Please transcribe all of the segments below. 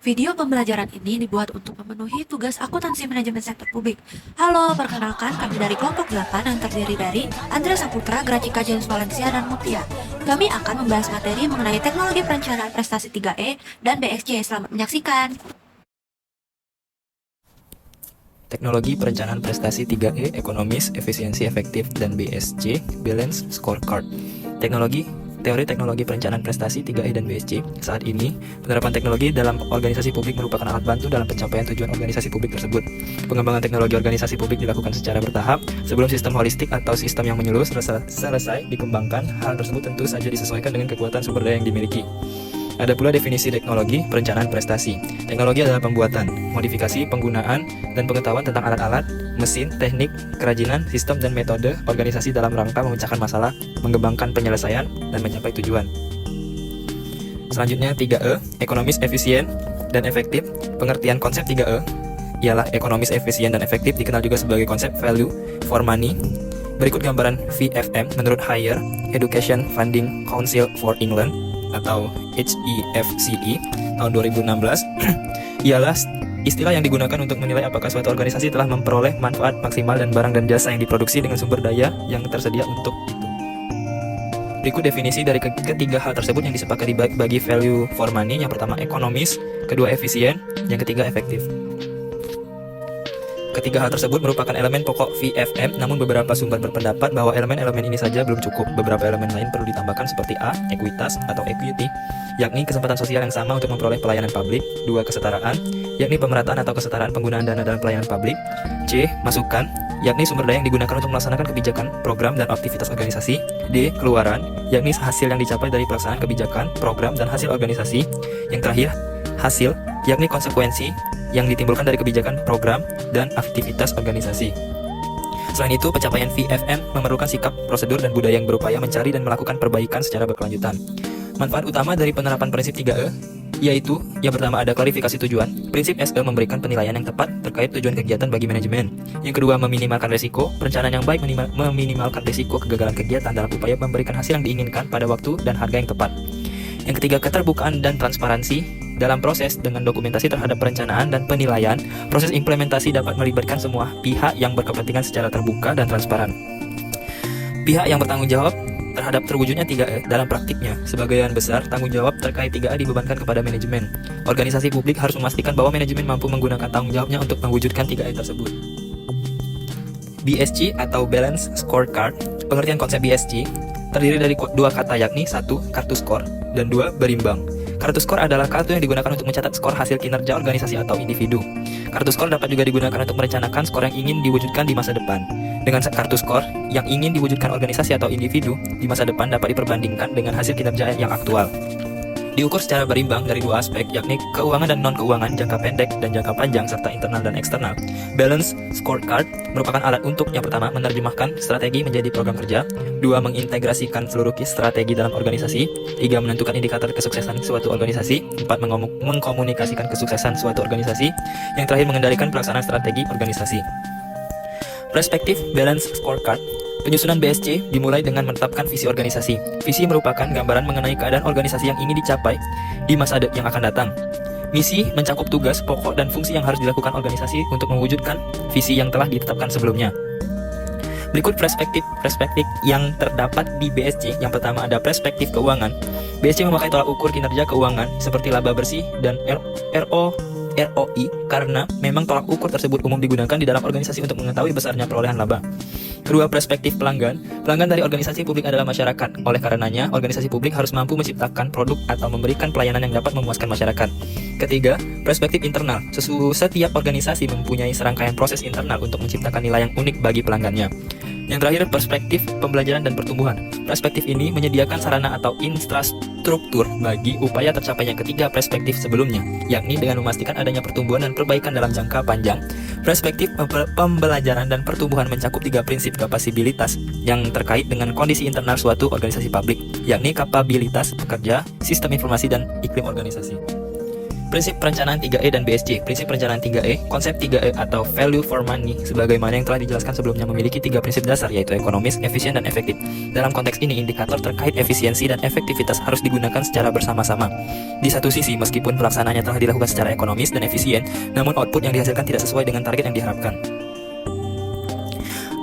Video pembelajaran ini dibuat untuk memenuhi tugas akuntansi manajemen sektor publik. Halo, perkenalkan kami dari kelompok 8 yang terdiri dari Andrea Saputra, Gracika James Valencia, dan Mutia. Kami akan membahas materi mengenai teknologi perencanaan prestasi 3E dan BSC. Selamat menyaksikan. Teknologi perencanaan prestasi 3E, ekonomis, efisiensi efektif, dan BSC, Balance Scorecard. Teori teknologi perencanaan prestasi 3E dan BSC. Saat ini, penerapan teknologi dalam organisasi publik merupakan alat bantu dalam pencapaian tujuan organisasi publik tersebut. Pengembangan teknologi organisasi publik dilakukan secara bertahap. Sebelum sistem holistik atau sistem yang menyeluruh selesai dikembangkan, hal tersebut tentu saja disesuaikan dengan kekuatan sumber daya yang dimiliki. Ada pula definisi teknologi perencanaan prestasi. Teknologi adalah pembuatan, modifikasi, penggunaan, dan pengetahuan tentang alat-alat, mesin, teknik, kerajinan, sistem, dan metode organisasi dalam rangka memecahkan masalah, mengembangkan penyelesaian, dan mencapai tujuan. Selanjutnya 3E, ekonomis, efisien, dan efektif. Pengertian konsep 3E ialah ekonomis, efisien, dan efektif, dikenal juga sebagai konsep value for money. Berikut gambaran VFM menurut Higher Education Funding Council for England atau HEFCE tahun 2016 ialah istilah yang digunakan untuk menilai apakah suatu organisasi telah memperoleh manfaat maksimal dan barang dan jasa yang diproduksi dengan sumber daya yang tersedia untuk itu. Berikut definisi dari ketiga hal tersebut yang disepakati bagi value for money. Yang pertama ekonomis, kedua efisien, yang ketiga efektif. Ketiga hal tersebut merupakan elemen pokok VFM, namun beberapa sumber berpendapat bahwa elemen-elemen ini saja belum cukup. Beberapa elemen lain perlu ditambahkan seperti A. Ekuitas atau equity, yakni kesempatan sosial yang sama untuk memperoleh pelayanan publik. 2. Kesetaraan, yakni pemerataan atau kesetaraan penggunaan dana dalam pelayanan publik. C. Masukan, yakni sumber daya yang digunakan untuk melaksanakan kebijakan, program, dan aktivitas organisasi. D. Keluaran, yakni hasil yang dicapai dari pelaksanaan kebijakan, program, dan hasil organisasi. Yang terakhir, hasil, yakni konsekuensi yang ditimbulkan dari kebijakan, program, dan aktivitas organisasi. Selain itu, pencapaian VFM memerlukan sikap, prosedur, dan budaya yang berupaya mencari dan melakukan perbaikan secara berkelanjutan. Manfaat utama dari penerapan prinsip 3E yaitu, yang pertama ada klarifikasi tujuan. Prinsip SE memberikan penilaian yang tepat terkait tujuan kegiatan bagi manajemen. Yang kedua, meminimalkan risiko. Perencanaan yang baik meminimalkan risiko kegagalan kegiatan dalam upaya memberikan hasil yang diinginkan pada waktu dan harga yang tepat. Yang ketiga, keterbukaan dan transparansi dalam proses. Dengan dokumentasi terhadap perencanaan dan penilaian, proses implementasi dapat melibatkan semua pihak yang berkepentingan secara terbuka dan transparan. Pihak yang bertanggung jawab terhadap terwujudnya 3E dalam praktiknya. Sebagian besar tanggung jawab terkait 3E dibebankan kepada manajemen. Organisasi publik harus memastikan bahwa manajemen mampu menggunakan tanggung jawabnya untuk mewujudkan 3E tersebut. BSC atau Balance Scorecard. Pengertian konsep BSC terdiri dari dua kata, yakni 1. Kartu skor, dan 2. Berimbang. Kartu skor adalah kartu yang digunakan untuk mencatat skor hasil kinerja organisasi atau individu. Kartu skor dapat juga digunakan untuk merencanakan skor yang ingin diwujudkan di masa depan. Dengan kartu skor yang ingin diwujudkan organisasi atau individu di masa depan dapat diperbandingkan dengan hasil kinerja yang aktual. Diukur secara berimbang dari dua aspek, yakni keuangan dan non-keuangan, jangka pendek dan jangka panjang, serta internal dan eksternal. Balance Scorecard merupakan alat untuk, yang pertama, menerjemahkan strategi menjadi program kerja. 2. Mengintegrasikan seluruh strategi dalam organisasi. 3. Menentukan indikator kesuksesan suatu organisasi. 4. Mengkomunikasikan kesuksesan suatu organisasi. Yang terakhir, mengendalikan pelaksanaan strategi organisasi. Perspektif Balance Scorecard. Penyusunan BSC dimulai dengan menetapkan visi organisasi. Visi merupakan gambaran mengenai keadaan organisasi yang ingin dicapai di masa yang akan datang. Misi mencakup tugas, pokok, dan fungsi yang harus dilakukan organisasi untuk mewujudkan visi yang telah ditetapkan sebelumnya. Berikut perspektif yang terdapat di BSC. Yang pertama ada perspektif keuangan. BSC memakai tolak ukur kinerja keuangan seperti laba bersih dan ROI karena memang tolak ukur tersebut umum digunakan di dalam organisasi untuk mengetahui besarnya perolehan laba. Kedua, perspektif pelanggan. Pelanggan dari organisasi publik adalah masyarakat. Oleh karenanya, organisasi publik harus mampu menciptakan produk atau memberikan pelayanan yang dapat memuaskan masyarakat. Ketiga, perspektif internal. Setiap organisasi mempunyai serangkaian proses internal untuk menciptakan nilai yang unik bagi pelanggannya. Yang terakhir, perspektif pembelajaran dan pertumbuhan. Perspektif ini menyediakan sarana atau infrastruktur bagi upaya tercapainya ketiga perspektif sebelumnya, yakni dengan memastikan adanya pertumbuhan dan perbaikan dalam jangka panjang. Perspektif pembelajaran dan pertumbuhan mencakup 3 prinsip kapasibilitas yang terkait dengan kondisi internal suatu organisasi publik, yakni kapabilitas pekerja, sistem informasi, dan iklim organisasi. Prinsip perencanaan 3E dan BSC. Prinsip perencanaan 3E, konsep 3E atau value for money sebagaimana yang telah dijelaskan sebelumnya memiliki 3 prinsip dasar yaitu ekonomis, efisien, dan efektif. Dalam konteks ini, indikator terkait efisiensi dan efektivitas harus digunakan secara bersama-sama. Di satu sisi, meskipun pelaksanaannya telah dilakukan secara ekonomis dan efisien, namun output yang dihasilkan tidak sesuai dengan target yang diharapkan.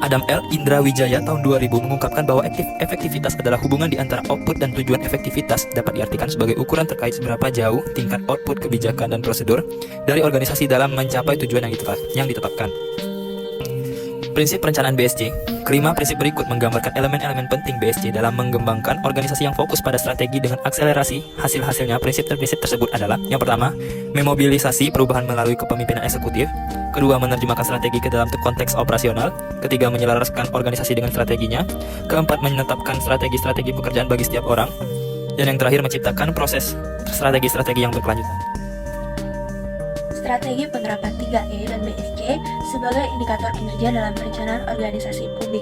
Adam L. Indra Wijaya tahun 2000 mengungkapkan bahwa efektivitas adalah hubungan di antara output dan tujuan. Efektivitas dapat diartikan sebagai ukuran terkait seberapa jauh tingkat output kebijakan dan prosedur dari organisasi dalam mencapai tujuan yang ditetapkan. Prinsip perencanaan BSC. Kelima prinsip berikut menggambarkan elemen-elemen penting BSC dalam mengembangkan organisasi yang fokus pada strategi dengan akselerasi hasil-hasilnya. Prinsip tersebut adalah: yang pertama, memobilisasi perubahan melalui kepemimpinan eksekutif. Kedua, menerjemahkan strategi ke dalam konteks operasional. Ketiga, menyelaraskan organisasi dengan strateginya. Keempat, menetapkan strategi-strategi pekerjaan bagi setiap orang. Dan yang terakhir, menciptakan proses strategi-strategi yang berkelanjutan. Strategi penerapan 3E dan BSC sebagai indikator kinerja dalam perencanaan organisasi publik.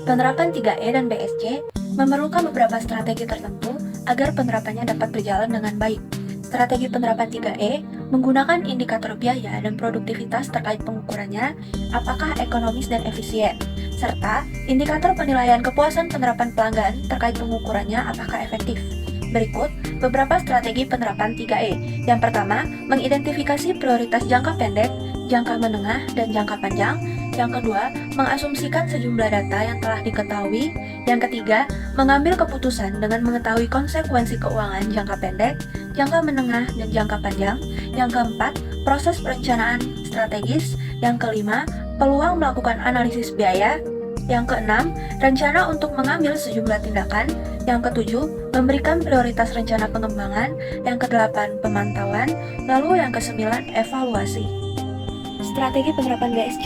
Penerapan 3E dan BSC memerlukan beberapa strategi tertentu agar penerapannya dapat berjalan dengan baik. Strategi penerapan 3E menggunakan indikator biaya dan produktivitas terkait pengukurannya, apakah ekonomis dan efisien, serta indikator penilaian kepuasan penerapan pelanggan terkait pengukurannya, apakah efektif. Berikut beberapa strategi penerapan 3E. Yang pertama, mengidentifikasi prioritas jangka pendek, jangka menengah, dan jangka panjang. Yang kedua, mengasumsikan sejumlah data yang telah diketahui. Yang ketiga, mengambil keputusan dengan mengetahui konsekuensi keuangan jangka pendek, jangka menengah, dan jangka panjang. Yang keempat, proses perencanaan strategis. Yang kelima, peluang melakukan analisis biaya. Yang keenam, rencana untuk mengambil sejumlah tindakan. Yang ketujuh, memberikan prioritas rencana pengembangan. Yang kedelapan, pemantauan. Lalu yang kesembilan, evaluasi. Strategi penerapan BSC.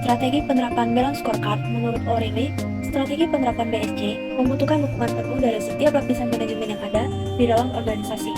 Strategi penerapan balance scorecard menurut O'Reilly, strategi penerapan BSC membutuhkan dukungan penuh dari setiap lapisan manajemen yang ada di dalam organisasi.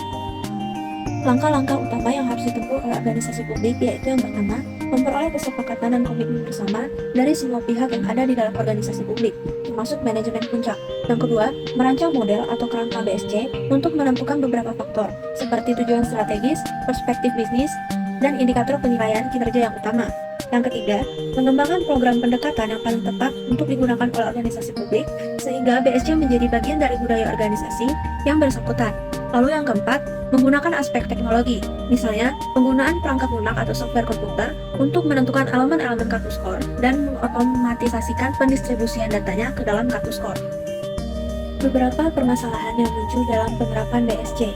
Langkah-langkah utama yang harus ditempuh oleh organisasi publik yaitu: yang pertama, memperoleh kesepakatan dan komitmen bersama dari semua pihak yang ada di dalam organisasi publik, termasuk manajemen puncak. Yang kedua, merancang model atau kerangka BSC untuk menentukan beberapa faktor, seperti tujuan strategis, perspektif bisnis, dan indikator penilaian kinerja yang utama. Yang ketiga, mengembangkan program pendekatan yang paling tepat untuk digunakan oleh organisasi publik, sehingga BSC menjadi bagian dari budaya organisasi yang bersangkutan. Lalu yang keempat, menggunakan aspek teknologi, misalnya penggunaan perangkat lunak atau software komputer untuk menentukan elemen-elemen kartu skor dan mengotomatisasikan pendistribusian datanya ke dalam kartu skor. Beberapa permasalahan yang muncul dalam penerapan BSC.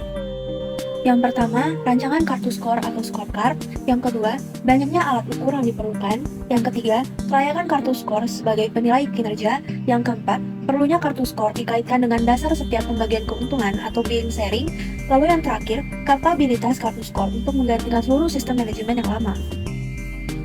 Yang pertama, rancangan kartu skor atau scorecard. Yang kedua, banyaknya alat ukur yang diperlukan. Yang ketiga, kelayakan kartu skor sebagai penilai kinerja. Yang keempat, perlunya kartu skor dikaitkan dengan dasar setiap pembagian keuntungan atau billing sharing. Lalu yang terakhir, kapabilitas kartu skor untuk menggantikan seluruh sistem manajemen yang lama.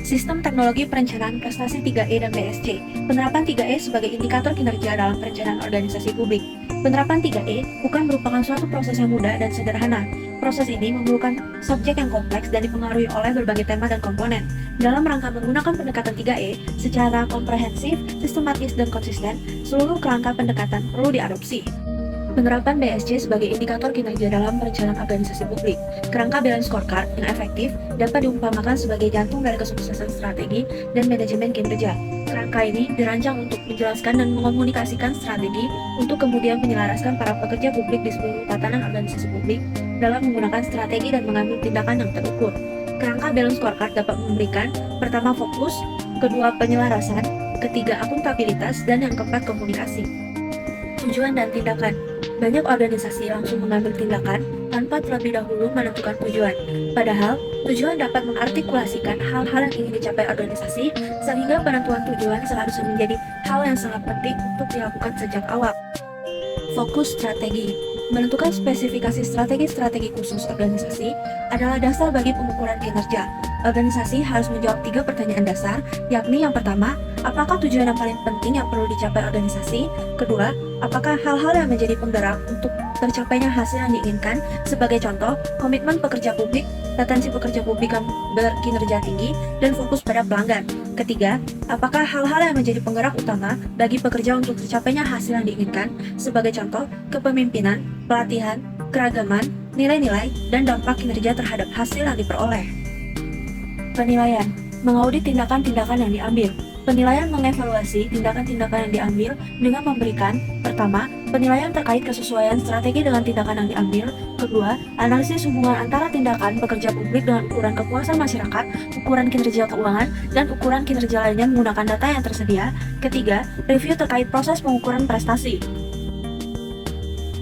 Sistem teknologi perencanaan prestasi 3E dan BSC. Penerapan 3E sebagai indikator kinerja dalam perencanaan organisasi publik. Penerapan 3E bukan merupakan suatu proses yang mudah dan sederhana. Proses ini memerlukan subjek yang kompleks dan dipengaruhi oleh berbagai tema dan komponen. Dalam rangka menggunakan pendekatan 3E secara komprehensif, sistematis, dan konsisten, seluruh kerangka pendekatan perlu diadopsi. Penerapan BSC sebagai indikator kinerja dalam perencanaan organisasi publik. Kerangka balance scorecard yang efektif dapat diumpamakan sebagai jantung dari kesuksesan strategi dan manajemen kinerja. Kerangka ini dirancang untuk menjelaskan dan mengomunikasikan strategi untuk kemudian menyelaraskan para pekerja publik di seluruh tatanan organisasi publik dalam menggunakan strategi dan mengambil tindakan yang terukur. Kerangka balance scorecard dapat memberikan: pertama, fokus; kedua, penyelarasan; ketiga, akuntabilitas; dan yang keempat, komunikasi. Tujuan dan tindakan. Banyak organisasi langsung mengambil tindakan tanpa terlebih dahulu menentukan tujuan. Padahal, tujuan dapat mengartikulasikan hal-hal yang ingin dicapai organisasi, sehingga penentuan tujuan seharusnya menjadi hal yang sangat penting untuk dilakukan sejak awal. Fokus strategi. Menentukan spesifikasi strategi-strategi khusus organisasi adalah dasar bagi pengukuran kinerja. Organisasi harus menjawab 3 pertanyaan dasar, yakni yang pertama, apakah tujuan yang paling penting yang perlu dicapai organisasi? Kedua, apakah hal-hal yang menjadi penggerak untuk tercapainya hasil yang diinginkan? Sebagai contoh, komitmen pekerja publik, retensi pekerja publik yang berkinerja tinggi, dan fokus pada pelanggan. Ketiga, apakah hal-hal yang menjadi penggerak utama bagi pekerja untuk tercapainya hasil yang diinginkan? Sebagai contoh, kepemimpinan, pelatihan, keragaman, nilai-nilai, dan dampak kinerja terhadap hasil yang diperoleh. Penilaian mengaudit tindakan-tindakan yang diambil. Penilaian mengevaluasi tindakan-tindakan yang diambil dengan memberikan: pertama, penilaian terkait kesesuaian strategi dengan tindakan yang diambil; kedua, analisis hubungan antara tindakan pekerja publik dengan ukuran kepuasan masyarakat, ukuran kinerja keuangan, dan ukuran kinerja lainnya menggunakan data yang tersedia; ketiga, review terkait proses pengukuran prestasi.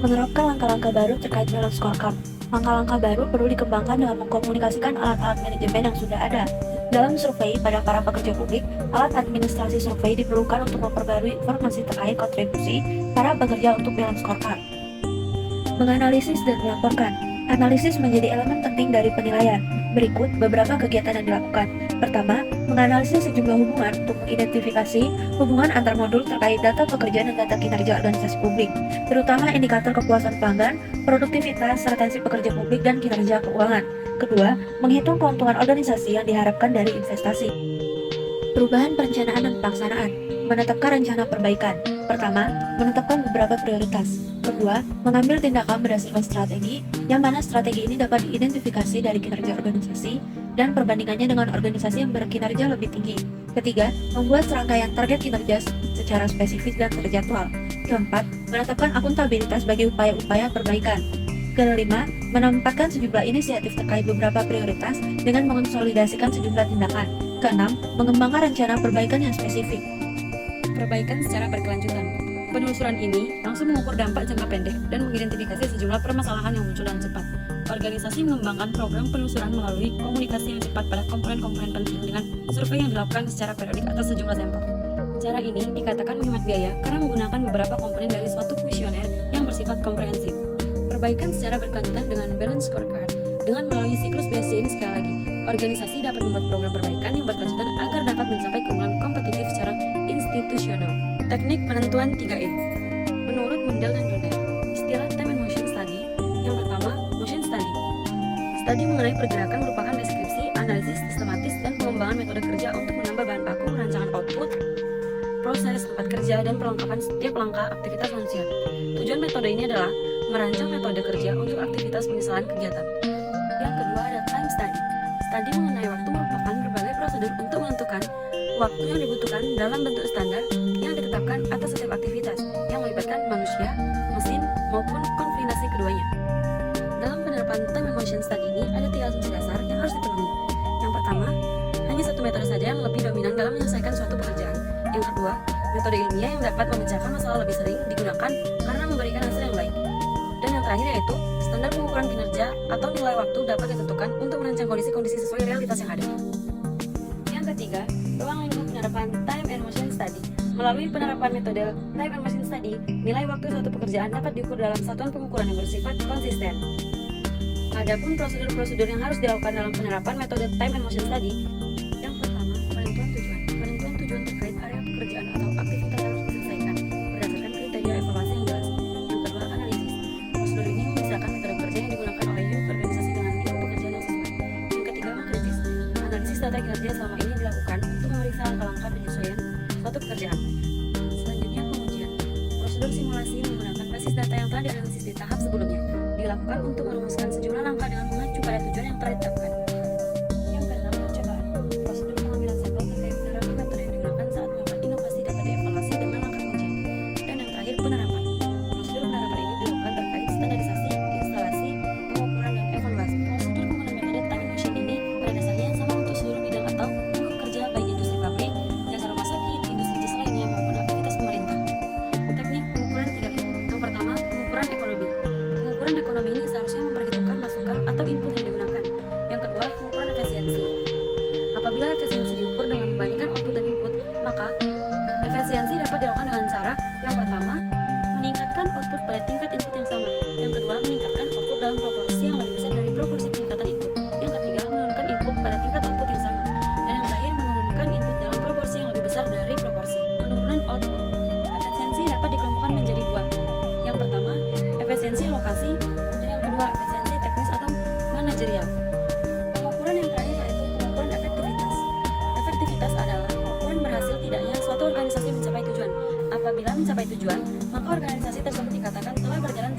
Menerapkan langkah-langkah baru terkait balance scorecard. Langkah-langkah baru perlu dikembangkan dengan mengkomunikasikan alat-alat manajemen yang sudah ada. Dalam survei pada para pekerja publik, alat administrasi survei diperlukan untuk memperbarui informasi terkait kontribusi para pekerja untuk balance scorecard. Menganalisis dan melaporkan. Analisis menjadi elemen penting dari penilaian. Berikut beberapa kegiatan yang dilakukan. Pertama, menganalisis sejumlah hubungan untuk mengidentifikasi hubungan antar modul terkait data pekerjaan dan data kinerja organisasi publik, terutama indikator kepuasan pelanggan, produktivitas, retensi pekerja publik, dan kinerja keuangan. Kedua, menghitung keuntungan organisasi yang diharapkan dari investasi. Perubahan perencanaan dan pelaksanaan. Menetapkan rencana perbaikan. Pertama, menetapkan beberapa prioritas. Kedua, mengambil tindakan berdasarkan strategi, yang mana strategi ini dapat diidentifikasi dari kinerja organisasi dan perbandingannya dengan organisasi yang berkinerja lebih tinggi. Ketiga, membuat serangkaian target kinerja secara spesifik dan terjadwal. Keempat, menetapkan akuntabilitas bagi upaya-upaya perbaikan. Kelima, menempatkan sejumlah inisiatif terkait beberapa prioritas dengan mengonsolidasikan sejumlah tindakan. Keenam, mengembangkan rencana perbaikan yang spesifik. Perbaikan secara berkelanjutan. Penelusuran ini langsung mengukur dampak jangka pendek dan mengidentifikasi sejumlah permasalahan yang muncul dengan cepat. Organisasi mengembangkan program penelusuran melalui komunikasi yang cepat pada komponen-komponen penting dengan survei yang dilakukan secara periodik atas sejumlah sampel. Cara ini dikatakan menghemat biaya karena menggunakan beberapa komponen dari suatu kuesioner yang bersifat komprehensif. Perbaikan secara berkelanjutan dengan balance scorecard. Dengan melalui siklus BSC ini, sekali lagi, organisasi dapat membuat program perbaikan yang berkelanjutan agar dapat mencapai keunggulan kompetitif secara institusional. Teknik penentuan 3E. Menurut Mundell dan Donner, istilah time and motion study. Yang pertama, motion study. Studi mengenai pergerakan merupakan deskripsi, analisis sistematis, dan pengembangan metode kerja untuk menambah bahan baku, rancangan output, proses, tempat kerja, dan perlengkapan setiap langkah aktivitas manusia. Tujuan metode ini adalah merancang metode kerja untuk aktivitas penyesalan kegiatan. Yang kedua ada time study. Studi mengenai waktu merupakan berbagai prosedur untuk menentukan waktu yang dibutuhkan dalam bentuk standar yang ditetapkan atas setiap aktivitas yang melibatkan manusia, mesin, maupun kombinasi keduanya. Dalam penerapan time and motion study ini ada 3 asumsi dasar yang harus dipenuhi. Yang pertama, hanya satu metode saja yang lebih dominan dalam menyelesaikan suatu pekerjaan. Yang kedua, metode ilmiah yang dapat memecahkan masalah lebih sering digunakan karena memberikan hasil yang baik. Dan yang terakhir yaitu standar pengukuran kinerja atau nilai waktu dapat ditentukan untuk merancang kondisi-kondisi sesuai realitas yang ada. Yang ketiga, ruang lingkup penerapan time and motion study. Melalui penerapan metode time and motion study, nilai waktu suatu pekerjaan dapat diukur dalam satuan pengukuran yang bersifat konsisten. Adapun prosedur-prosedur yang harus dilakukan dalam penerapan metode time and motion study. Yang pertama, penentuan tujuan. Penentuan tujuan terkait area pekerjaan atau aktivitas yang harus diselesaikan berdasarkan kriteria evaluasi yang jelas. Yang kedua, analisis. Prosedur ini memisahkan metode kerja yang digunakan oleh unit organisasi dengan tipe pekerjaan yang sesuai. Yang ketiga, mengkritis. Analisis data kinerja selama ini dilakukan untuk memeriksa langkah-langkah penyesuaian suatu pekerjaan. Selanjutnya, pengujian. Prosedur simulasi menggunakan basis data yang telah dianalisis di tahap sebelumnya dilakukan untuk merumuskan sejumlah langkah dengan mengacu pada tujuan yang telah ditetapkan. Yang keenam, percobaan. Prosedur pengambilan sampel terkait penerapan metode yang digunakan saat melakukan inovasi dapat dievaluasi dengan langkah pengujian. Dan yang terakhir, penerapan. Prosedur penerapan ini dilakukan terkait standarisasi, instalasi, pengukuran, dan evaluasi. Prosedur penggunaan metode time and motion ini pada dasarnya sama untuk seluruh bidang atau lingkup kerja baik industri pabrik, jasa rumah sakit, industri jasa lainnya maupun aktivitas pemerintah. Teknik pengukuran 3E. Yang pertama, pengukuran ekonomi. Pengukuran ekonomi ini seharusnya memperhitungkan masukan atau input yang digunakan. Yang kedua, pengukuran efisiensi. Apabila efisiensi diukur dengan membandingkan output dan input, maka efisiensi dapat dilakukan dengan cara yang pertama, meningkatkan output pada tingkat input yang sama. Yang kedua, meningkatkan output dalam proporsi yang lebih besar dari proporsi peningkatan input. Yang ketiga, menurunkan input pada tingkat output yang sama. Dan yang terakhir, menurunkan input dalam proporsi yang lebih besar dari proporsi. Penurunan output. Efisiensi dapat dikelompokkan menjadi 2. Yang pertama, efisiensi alokasi, dan yang kedua, efisiensi teknis atau manajerial. Pengukuran yang terakhir yaitu pengukuran efektivitas. Efektivitas adalah pengukuran berhasil tidaknya suatu organisasi mencapai tujuan. Apabila mencapai tujuan, maka organisasi tersebut dikatakan telah berjalan